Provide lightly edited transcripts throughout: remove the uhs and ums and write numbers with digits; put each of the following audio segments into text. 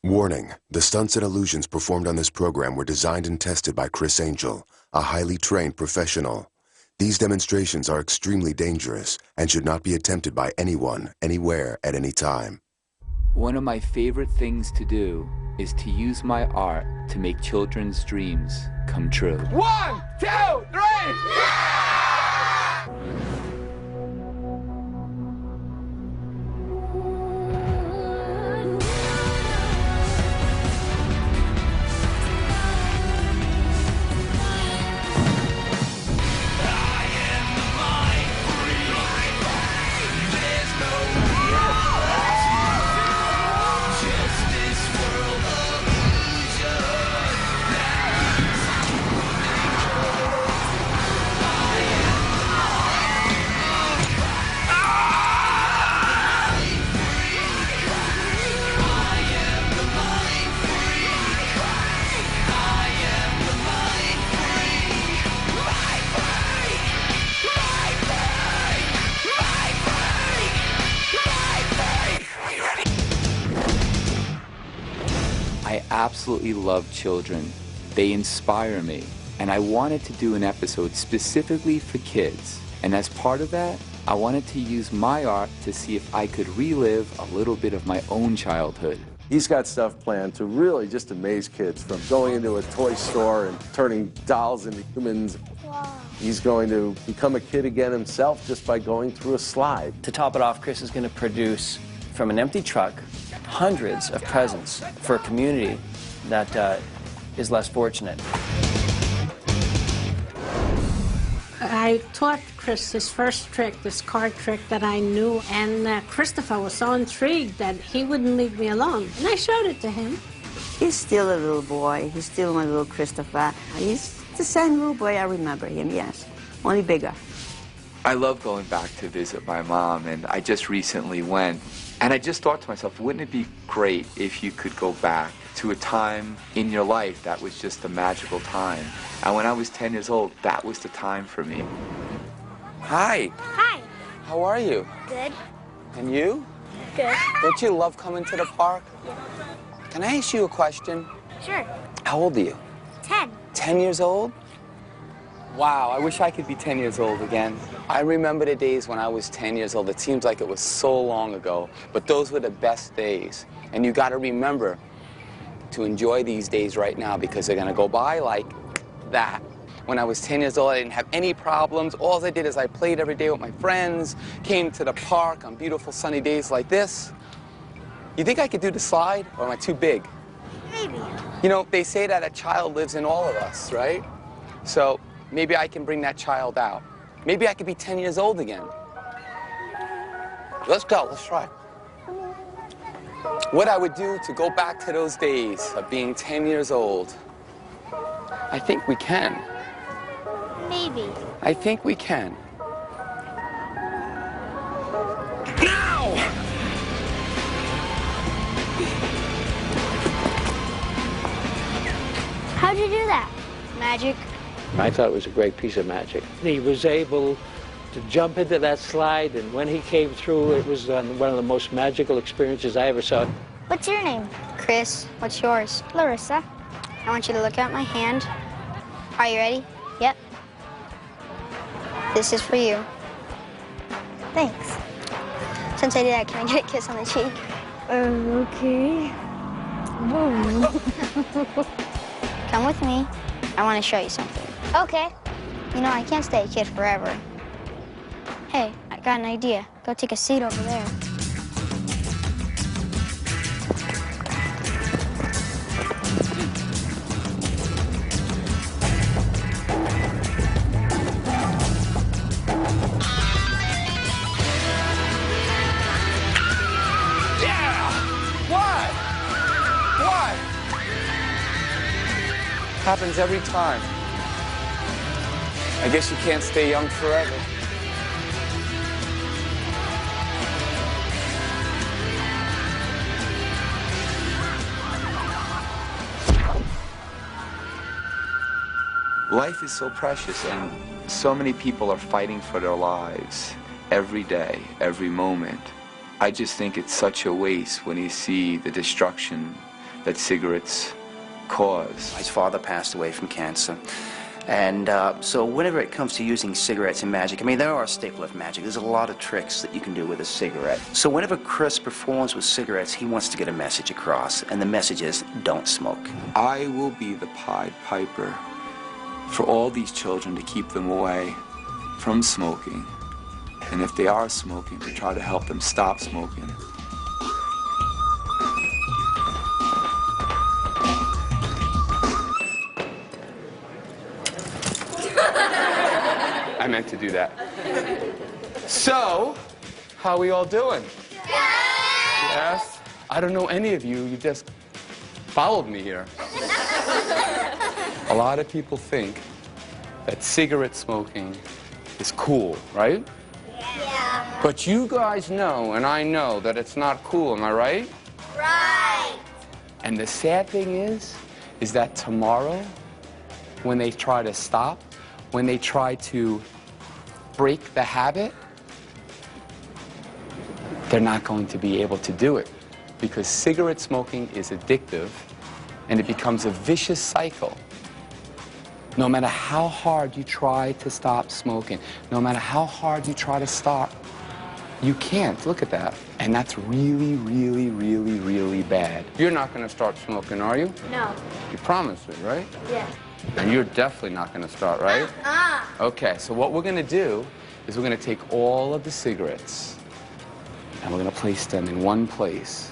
Warning, the stunts and illusions performed on this program were designed and tested by Criss, a highly trained professional. These demonstrations are extremely dangerous and should not be attempted by anyone, anywhere, at any time. One of my favorite things to do is to use my art to make children's dreams come true. 1, 2, 3! I absolutely love children. They inspire me. And I wanted to do an episode specifically for kids. And as part of that, I wanted to use my art to see if I could relive a little bit of my own childhood. He's got stuff planned to really just amaze kids, from going into a toy store and turning dolls into humans. Wow. He's going to become a kid again himself just by going through a slide. To top it off, Criss is going to produce, from an empty truck, hundreds of presents for a community that is less fortunate. I taught Criss his first trick, this card trick that I knew, and Christopher was so intrigued that he wouldn't leave me alone. And I showed it to him. He's still a little boy. He's still my little Christopher. He's the same little boy I remember him, yes, only bigger. I love going back to visit my mom, and I just recently went. And I just thought to myself, wouldn't it be great if you could go back to a time in your life that was just a magical time? And when I was 10 years old, that was the time for me. Hi. Hi. How are you? Good. And you? Good. Don't you love coming to the park? Yeah. Can I ask you a question? Sure. How old are you? 10. 10 years old? Wow, I wish I could be 10 years old again. I remember the days when I was 10 years old. It seems like it was so long ago, but those were the best days. And you got to remember to enjoy these days right now, because they're going to go by like that. When I was 10 years old, I didn't have any problems. All I did is I played every day with my friends, came to the park on beautiful sunny days like this. You think I could do the slide, or am I too big? Maybe. You know, they say that a child lives in all of us, right? So maybe I can bring that child out. Maybe I could be 10 years old again. Let's go, let's try. What I would do to go back to those days of being 10 years old. I think we can. Maybe. I think we can. Now! How'd you do that? Magic. I thought it was a great piece of magic. He was able to jump into that slide, and when he came through, it was one of the most magical experiences I ever saw. What's your name? Criss. What's yours? Larissa. I want you to look at my hand. Are you ready? Yep. This is for you. Thanks. Since I did that, can I get a kiss on the cheek? Okay. Come with me. I want to show you something. Okay. You know, I can't stay a kid forever. Hey, I got an idea. Go take a seat over there. Happens every time. I guess you can't stay young forever. Life is so precious, and so many people are fighting for their lives every day, every moment. I just think it's such a waste when you see the destruction that cigarettes cause. His father passed away from cancer. And so whenever it comes to using cigarettes in magic, I mean, there are a staple of magic. There's a lot of tricks that you can do with a cigarette. So whenever Criss performs with cigarettes, he wants to get a message across. And the message is, don't smoke. I will be the Pied Piper for all these children to keep them away from smoking. And if they are smoking, to try to help them stop smoking. I meant to do that. So, how are we all doing? Yes? I don't know any of you. You just followed me here. A lot of people think that cigarette smoking is cool, right? Yeah. But you guys know, and I know, that it's not cool, am I right? Right. And the sad thing is that tomorrow, when they try to stop, when they try to break the habit, they're not going to be able to do it, because cigarette smoking is addictive and it becomes a vicious cycle. No matter how hard you try to stop smoking, no matter how hard you try to stop, you can't. Look at that. And that's really, really, really, really bad. You're not going to start smoking, are you? No. You promised it, right? Yeah. And you're definitely not going to start, right? Okay, so what we're going to do is we're going to take all of the cigarettes and we're going to place them in one place.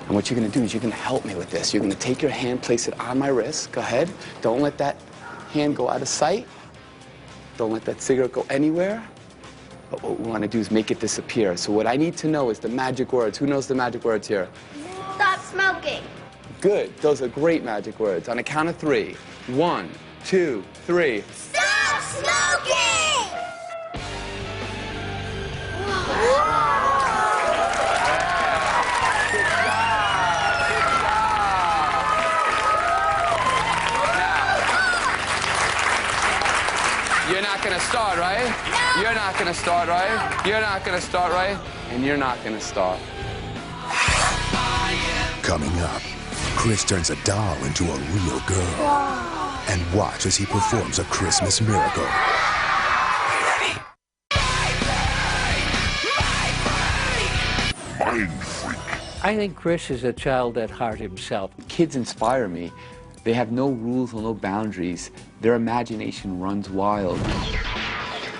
And what you're going to do is you're going to help me with this. You're going to take your hand, place it on my wrist. Go ahead. Don't let that hand go out of sight. Don't let that cigarette go anywhere. But what we want to do is make it disappear. So what I need to know is the magic words. Who knows the magic words here? Stop smoking. Good. Those are great magic words. On a count of 3. 1, 2, 3. Stop smoking! You're not going to start, right? No. You're not going to start, right? No. You're not going to start, right? And you're not going to start. Coming up, Criss turns a doll into a real girl. Wow. And watch as he performs a Christmas miracle. Mindfreak. I think Criss is a child at heart himself. Kids inspire me. They have no rules or no boundaries. Their imagination runs wild.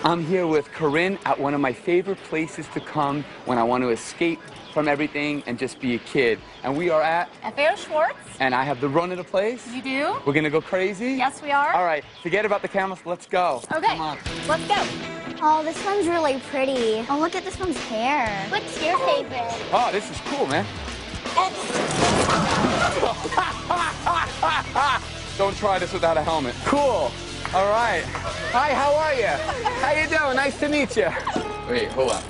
I'm here with Corinne at one of my favorite places to come when I want to escape from everything and just be a kid. And we are at F.A.O. Schwartz. And I have the run of the place. You do? We're gonna go crazy? Yes, we are. All right, forget about the cameras, let's go. Okay, come on. Let's go. Oh, this one's really pretty. Oh, look at this one's hair. What's your favorite? Oh, this is cool, man. Don't try this without a helmet. Cool. All right. Hi, how are you? How you doing? Nice to meet you. Wait, hold on.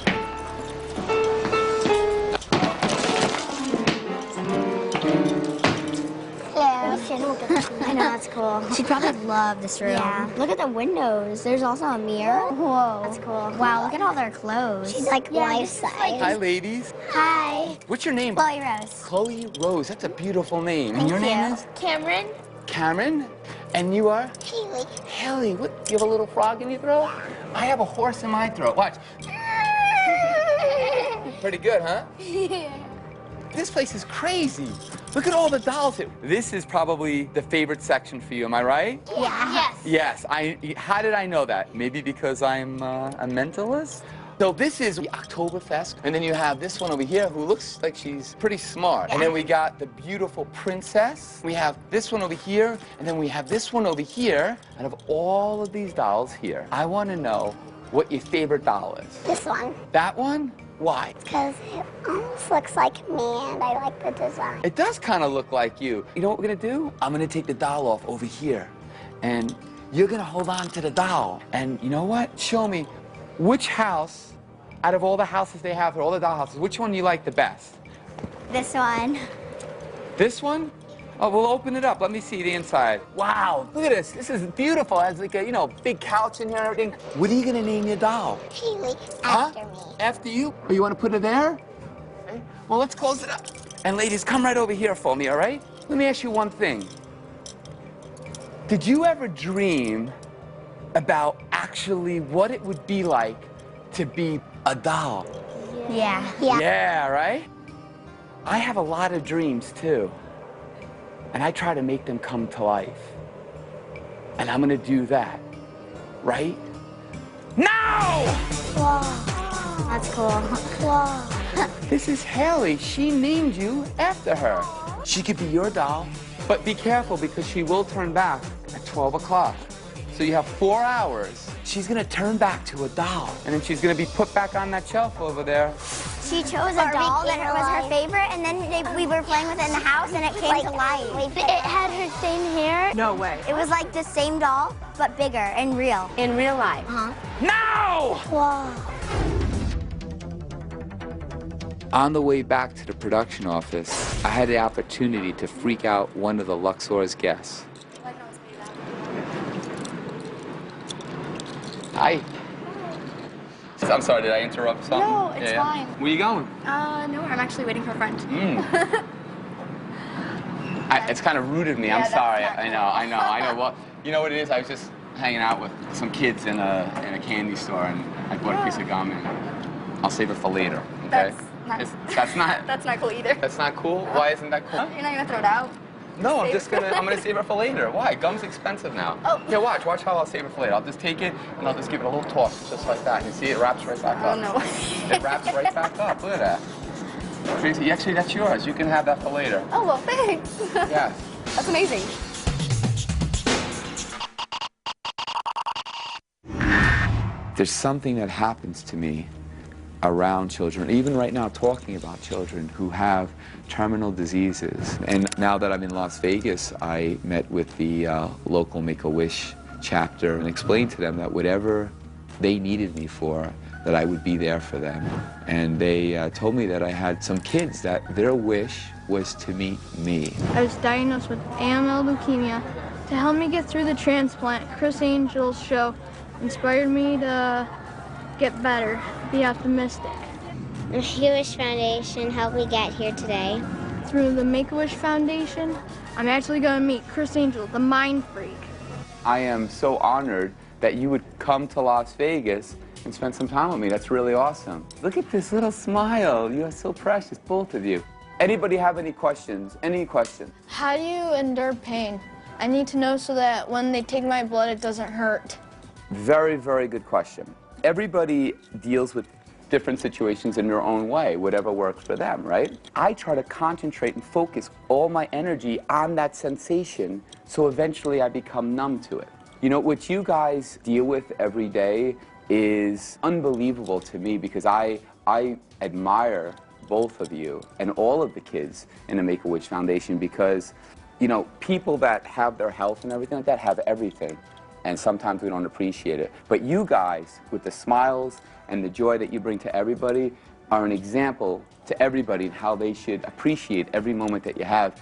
I know, that's cool. She'd probably love this room. Yeah. Look at the windows. There's also a mirror. Whoa. That's cool. Wow, look at all their clothes. She's like life-size. Hi, ladies. Hi. What's your name? Chloe Rose. Chloe Rose. That's a beautiful name. Thank and your you. name is? Cameron. Cameron? And you are? Haley. Haley. What? You have a little frog in your throat? I have a horse in my throat. Watch. Pretty good, huh? This place is crazy. Look at all the dolls here. This is probably the favorite section for you, am I right? Yeah. Yes. How did I know that? Maybe because I'm a mentalist? So this is Oktoberfest, and then you have this one over here who looks like she's pretty smart. Yeah. And then we got the beautiful princess. We have this one over here, and then we have this one over here. Out of all of these dolls here, I want to know what your favorite doll is. This one. That one? Why? Because it almost looks like me, and I like the design. It does kind of look like you. You know what we're going to do? I'm going to take the doll off over here, and you're going to hold on to the doll. And you know what? Show me which house, out of all the houses they have, all the doll houses, which one you like the best? This one. This one? Oh, we'll open it up. Let me see the inside. Wow, look at this. This is beautiful. It has like a, you know, big couch in here and everything. What are you going to name your doll? Haley, after me. After you? Or you want to put it there? Okay. Well, let's close it up. And ladies, come right over here for me, all right? Let me ask you one thing. Did you ever dream about actually what it would be like to be a doll? Yeah. Yeah, right? I have a lot of dreams too. And I try to make them come to life. And I'm gonna do that. Right? Now! Whoa. That's cool. Whoa. This is Haley. She named you after her. She could be your doll, but be careful because she will turn back at 12 o'clock. So you have 4 hours. She's gonna turn back to a doll, and then she's gonna be put back on that shelf over there. She chose a doll that was her favorite, and then we were playing with it in the house, and it came to life. It had her same hair. No way. It was like the same doll, but bigger and real. In real life. Now! Whoa. On the way back to the production office, I had the opportunity to freak out one of the Luxor's guests. Hi. I'm sorry, did I interrupt something? No, it's fine. Where you going? Nowhere. I'm actually waiting for a friend. It's kind of rude of me. Yeah, I'm sorry. that's not I know. Well, you know what it is? I was just hanging out with some kids in a candy store, and I bought a piece of gum, and I'll save it for later. Okay? That's not. That's not cool either. That's not cool. Why isn't that cool? You're not gonna throw it out. No, I'm gonna save it for later. Why? Gum's expensive now. Oh. Yeah, watch how I'll save it for later. I'll just take it and I'll just give it a little toss, just like that. You see, it wraps right back up. Oh no. It wraps right back up. Look at that. Tracy, actually, that's yours. You can have that for later. Oh well, thanks. Yeah. That's amazing. There's something that happens to me around children, even right now talking about children who have terminal diseases. And now that I'm in Las Vegas, I met with the local Make-A-Wish chapter and explained to them that whatever they needed me for, that I would be there for them. And they told me that I had some kids that their wish was to meet me. I was diagnosed with AML leukemia. To help me get through the transplant, Criss Angel's show inspired me to get better, be optimistic. The Make-A-Wish Foundation helped me get here today. Through the Make-A-Wish Foundation, I'm actually going to meet Criss Angel, the mind freak. I am so honored that you would come to Las Vegas and spend some time with me. That's really awesome. Look at this little smile. You are so precious, both of you. Anybody have any questions? Any questions? How do you endure pain? I need to know so that when they take my blood, it doesn't hurt. Very, very good question. Everybody deals with different situations in their own way, whatever works for them, right? I try to concentrate and focus all my energy on that sensation, so eventually I become numb to it. You know, what you guys deal with every day is unbelievable to me, because I admire both of you and all of the kids in the Make-A-Wish Foundation, because, you know, people that have their health and everything like that have everything. And sometimes we don't appreciate it. But you guys, with the smiles and the joy that you bring to everybody, are an example to everybody in how they should appreciate every moment that you have.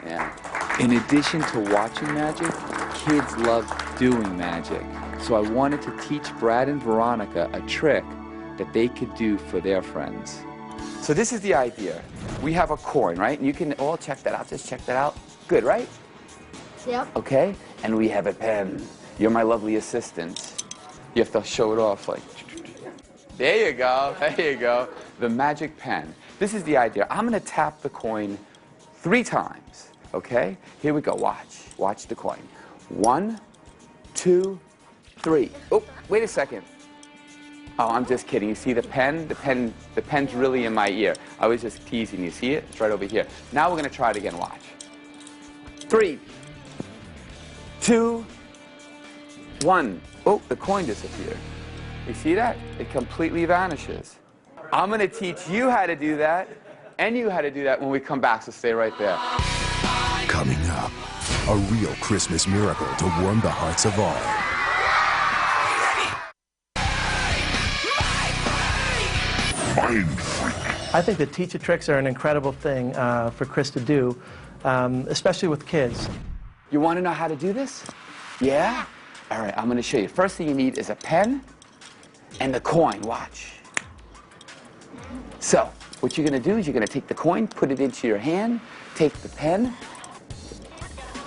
Yeah. In addition to watching magic, kids love doing magic. So I wanted to teach Brad and Veronica a trick that they could do for their friends. So this is the idea. We have a coin, right? And you can all check that out. Just check that out. Good, right? Yep. Okay? And we have a pen. You're my lovely assistant. You have to show it off like... There you go. There you go. The magic pen. This is the idea. I'm going to tap the coin 3 times. Okay? Here we go. Watch. Watch the coin. 1, 2, 3. Oh, wait a second. Oh, I'm just kidding. You see the pen? The pen's really in my ear. I was just teasing. You see it? It's right over here. Now we're going to try it again. Watch. 3, 2, 1. Oh, the coin disappeared. You see that? It completely vanishes. I'm going to teach you how to do that, and you how to do that when we come back, so stay right there. Coming up, a real Christmas miracle to warm the hearts of all. Mindfreak. I think that teacher tricks are an incredible thing for Criss to do, especially with kids. You want to know how to do this? Yeah? All right, I'm going to show you. First thing you need is a pen and the coin. Watch. So, what you're going to do is you're going to take the coin, put it into your hand, take the pen,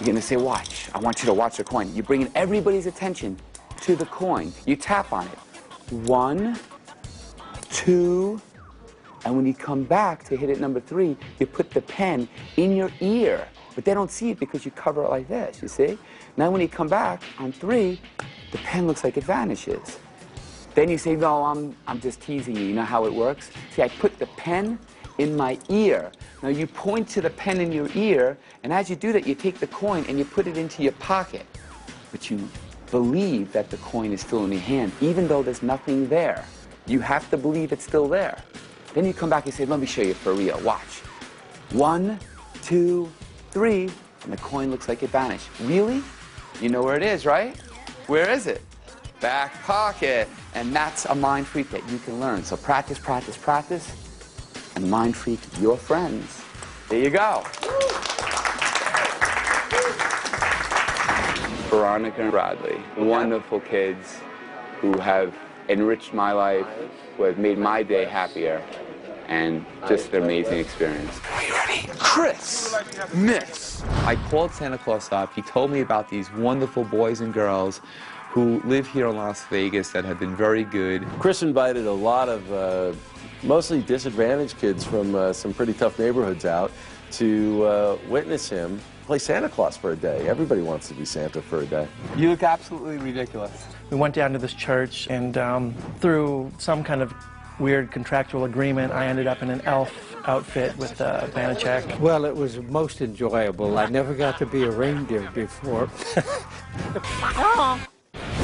You're gonna say, watch. I want you to watch the coin. You're bringing everybody's attention to the coin. You tap on it. 1, 2, and when you come back to hit it number 3, you put the pen in your ear. But they don't see it because you cover it like this, you see? Now when you come back on 3, the pen looks like it vanishes. Then you say, no, I'm just teasing you. You know how it works? See, I put the pen in my ear. Now you point to the pen in your ear, and as you do that, you take the coin and you put it into your pocket. But you believe that the coin is still in your hand, even though there's nothing there. You have to believe it's still there. Then you come back and say, let me show you for real. Watch. 1, 2, 3, and the coin looks like it vanished. Really? You know where it is, right? Where is it? Back pocket. And that's a mind freak that you can learn. So practice, practice, practice, and mind freak your friends. There you go. Veronica and Bradley, wonderful kids who have enriched my life, who have made my day happier, and just an amazing experience. Are you ready? Chris, Miss. I called Santa Claus up. He told me about these wonderful boys and girls who live here in Las Vegas that have been very good. Chris invited a lot of mostly disadvantaged kids from some pretty tough neighborhoods out to witness him play Santa Claus for a day. Everybody wants to be Santa for a day. You look absolutely ridiculous. We went down to this church, and through some kind of weird contractual agreement, I ended up in an elf outfit with a Banachek. Well, it was most enjoyable. I never got to be a reindeer before.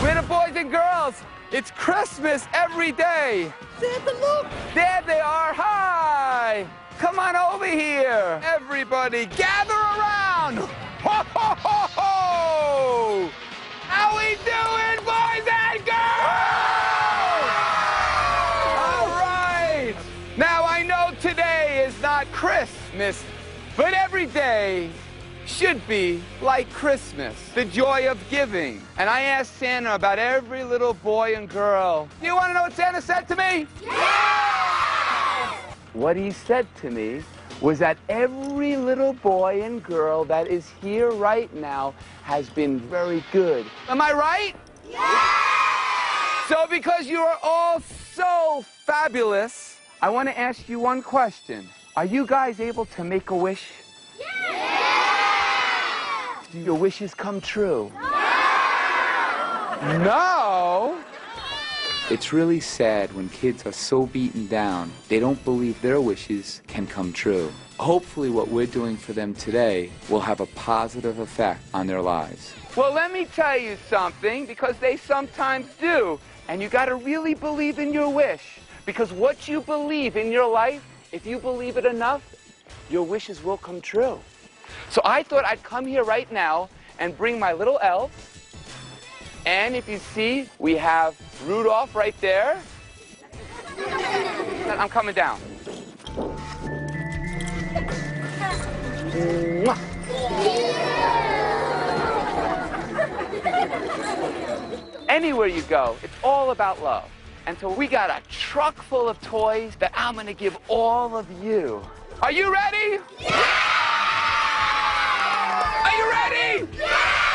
We're the boys and girls. It's Christmas every day. Santa, look. There they are. Hi. Come on over here. Everybody, gather around. Ho, ho, ho, ho. How we doing, boys and girls? All right. Now, I know today is not Christmas, but every day should be like Christmas, the joy of giving. And I asked Santa about every little boy and girl. You want to know what Santa said to me? Yeah! What he said to me was that every little boy and girl that is here right now has been very good. Am I right? Yeah! So because you are all so fabulous, I want to ask you one question. Are you guys able to make a wish? Do your wishes come true? No! It's really sad when kids are so beaten down, they don't believe their wishes can come true. Hopefully what we're doing for them today will have a positive effect on their lives. Well, let me tell you something, because they sometimes do. And you gotta really believe in your wish. Because what you believe in your life, if you believe it enough, your wishes will come true. So I thought I'd come here right now and bring my little elf. And if you see, we have Rudolph right there. I'm coming down. Anywhere you go, it's all about love. And so we got a truck full of toys that I'm going to give all of you. Are you ready? Yeah! Are you ready? Yeah!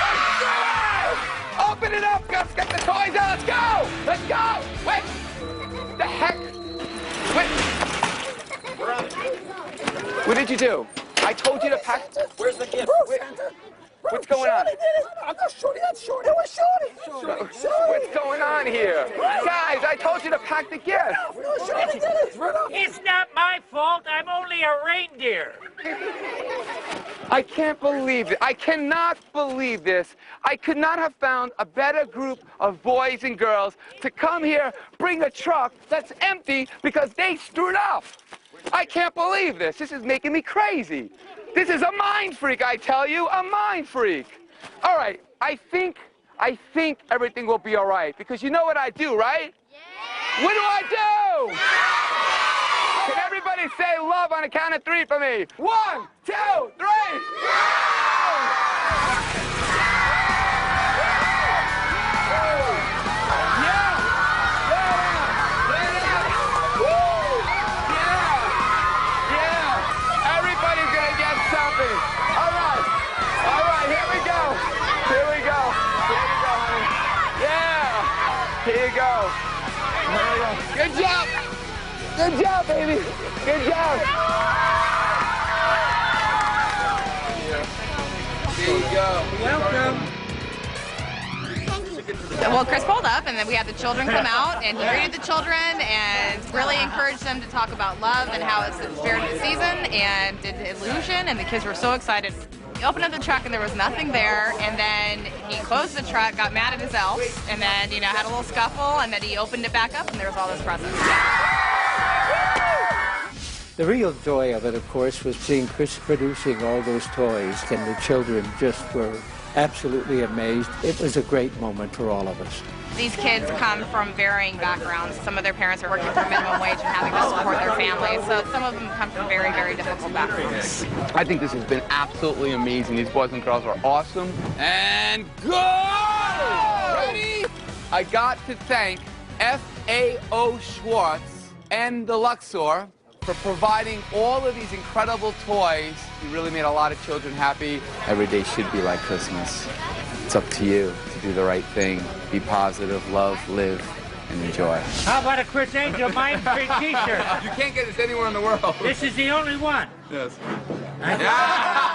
Let's do it! Open it up. Let's get the toys out. Let's go. Let's go. Wait. The heck? Wait. What did you do? I told you to pack. Where's the gift? What's going on? I'm not Shorty. That's Shorty. It was Shorty. What's going on here? Guys, I told you to pack the gift. Shorty did it. It's not my fault. I'm only a reindeer. I can't believe it. I cannot believe this. I could not have found a better group of boys and girls to come here, bring a truck that's empty because they screwed up. I can't believe this. This is making me crazy. This is a mind freak, I tell you, a mind freak. All right, I think everything will be all right, because you know what I do, right? Yeah. What do I do? Yeah. Can everybody say love on a count of 3 for me? 1, 2, 3. All right, here we go. Good job. Good job, baby. Good job. There you go. Welcome. Well, Chris pulled up, and then we had the children come out, and he greeted the children and really encouraged them to talk about love and how it's the spirit of the season, and did the illusion, and the kids were so excited. He opened up the truck, and there was nothing there, and then he closed the truck, got mad at his elves, and then, you know, had a little scuffle, and then he opened it back up, and there was all those presents. The real joy of it, of course, was seeing Chris producing all those toys, and the children just were absolutely amazed. It was a great moment for all of us. These kids come from varying backgrounds. Some of their parents are working for minimum wage and having to support their families, so some of them come from very, very difficult backgrounds. I think this has been absolutely amazing. These boys and girls are awesome. And go! Ready? I got to thank FAO Schwartz and the Luxor for providing all of these incredible toys. You really made a lot of children happy. Every day should be like Christmas. It's up to you to do the right thing. Be positive, love, live, and enjoy. How about a Criss Angel Mindfreak t-shirt? You can't get this anywhere in the world. This is the only one. Yes. Yeah.